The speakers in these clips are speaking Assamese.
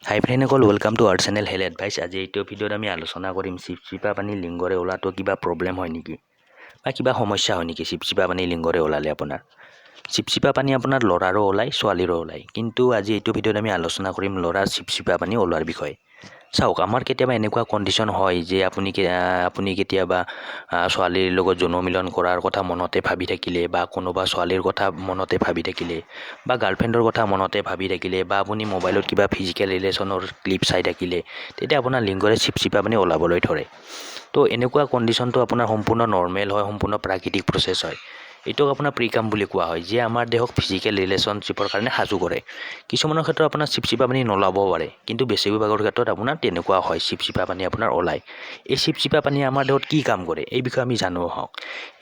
হাই ফ্ৰেণ্ডসকল welcome to our channel health advice. আজি এইটো ভিডিঅ'ত আমি আলোচনা কৰিম চিপচিপা পানী লিংগৰে ওলাটো কিবা প্ৰব্লেম হয় নেকি বা কিবা সমস্যা হয় নেকি চিপচিপা পানী লিংগৰে ওলালে আপোনাৰ। চিপচিপা পানী আপোনাৰ ল'ৰাৰো ওলায় ছোৱালীৰো ওলায়, কিন্তু আজি এইটো ভিডিঅ'ত আমি আলোচনা কৰিম ল'ৰাৰ চিপচিপা পানী ওলোৱাৰ বিষয়ে। চাওক, আমাৰ কেতিয়াবা এনেকুৱা কণ্ডিশ্যন হয় যে আপুনি কেতিয়াবা ছোৱালীৰ লগত যৌন মিলন কৰাৰ কথা মনতে ভাবি থাকিলে, বা কোনোবা ছোৱালীৰ কথা মনতে ভাবি থাকিলে, বা গাৰ্লফ্ৰেণ্ডৰ কথা মনতে ভাবি থাকিলে, বা আপুনি মোবাইলত কিবা ফিজিকেল ৰিলেশ্যনৰ ক্লিপ চাই থাকিলে, তেতিয়া আপোনাৰ লিংগৰে চিপচিপা পানী ওলাবলৈ ধৰে। তো এনেকুৱা কণ্ডিশ্যনটো আপোনাৰ সম্পূৰ্ণ নৰ্মেল হয়, সম্পূৰ্ণ প্ৰাকৃতিক প্ৰচেছ হয়। এইটোক আপোনাৰ প্ৰিকাম বুলি কোৱা হয়, যিয়ে আমাৰ দেহক ফিজিকেল ৰিলেশ্যনশ্বিপৰ কাৰণে সাজু কৰে। কিছুমানৰ ক্ষেত্ৰত আপোনাৰ চিপচিপা পানী নোলাবও পাৰে, কিন্তু বেছিভাগৰ ক্ষেত্ৰত আপোনাৰ তেনেকুৱা হয়, চিপচিপা পানী আপোনাৰ ওলায়। এই চিপচিপা পানীয়ে আমাৰ দেহত কি কাম কৰে এই বিষয়ে আমি জানো আহক।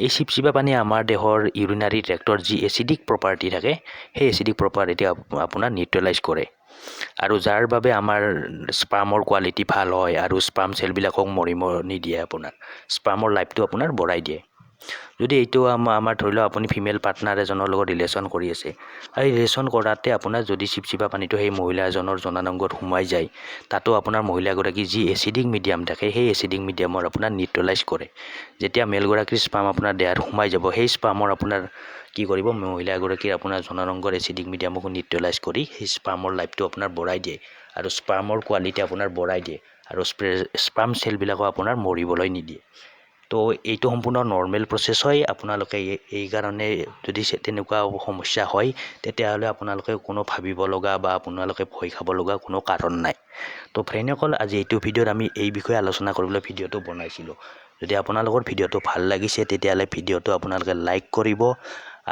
এই চিপচিপা পানীয়ে আমাৰ দেহৰ ইউৰিনাৰী ট্ৰেক্টৰ যি এচিডিক প্ৰপাৰ্টি থাকে, সেই এচিডিক প্ৰপাৰ্টি আপোনাৰ নিউট্ৰেলাইজ কৰে, আৰু যাৰ বাবে আমাৰ স্পামৰ কোৱালিটি ভাল হয়, আৰু স্পাম চেলবিলাকক মৰিব নিদিয়ে, আপোনাৰ স্পামৰ লাইফটো আপোনাৰ বঢ়াই দিয়ে। যদি এইটো আমাৰ ধৰি লওক আপুনি ফিমেল পাৰ্টনাৰ এজনৰ লগত ৰিলেশ্যন কৰি আছে, আৰু ৰিলেশ্যন কৰাতে আপোনাৰ যদি চিপচিপা পানীটো সেই মহিলা এজনৰ জননাংগত সোমাই যায়, তাতো আপোনাৰ মহিলাগৰাকী যি এচিডিক মিডিয়াম থাকে, সেই এচিডিক মিডিয়ামৰ আপোনাৰ নিউট্ৰেলাইজ কৰে। যেতিয়া মেলগৰাকীৰ স্পাম আপোনাৰ দেহাত সোমাই যাব, সেই স্পামৰ আপোনাৰ কি কৰিব, মহিলাগৰাকীৰ আপোনাৰ জননাংগৰ এচিডিক মিডিয়ামকো নিউট্ৰেলাইজ কৰি সেই স্পামৰ লাইফটো আপোনাৰ বঢ়াই দিয়ে, আৰু স্পামৰ কোৱালিটি আপোনাৰ বঢ়াই দিয়ে, আৰু স্পাম চেলবিলাকো আপোনাৰ মৰিবলৈ নিদিয়ে। তো এইটো সম্পূৰ্ণ নৰ্মেল প্ৰচেছ হয়। আপোনালোকে এই কাৰণে যদি তেনেকুৱা সমস্যা হয়, তেতিয়াহ'লে আপোনালোকে কোনো ভাবিব লগা বা আপোনালোকে ভয় খাব লগা কোনো কাৰণ নাই। তো ফ্ৰেণ্ডসকল, আজি এইটো ভিডিঅ'ত আমি এই বিষয়ে আলোচনা কৰিবলৈ ভিডিঅ'টো বনাইছিলোঁ। যদি আপোনালোকৰ ভিডিঅ'টো ভাল লাগিছে, তেতিয়াহ'লে ভিডিঅ'টো আপোনালোকে লাইক কৰিব,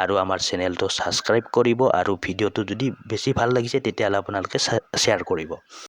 আৰু আমাৰ চেনেলটো ছাবস্ক্ৰাইব কৰিব, আৰু ভিডিঅ'টো যদি বেছি ভাল লাগিছে তেতিয়াহ'লে আপোনালোকে শ্বেয়াৰ কৰিব।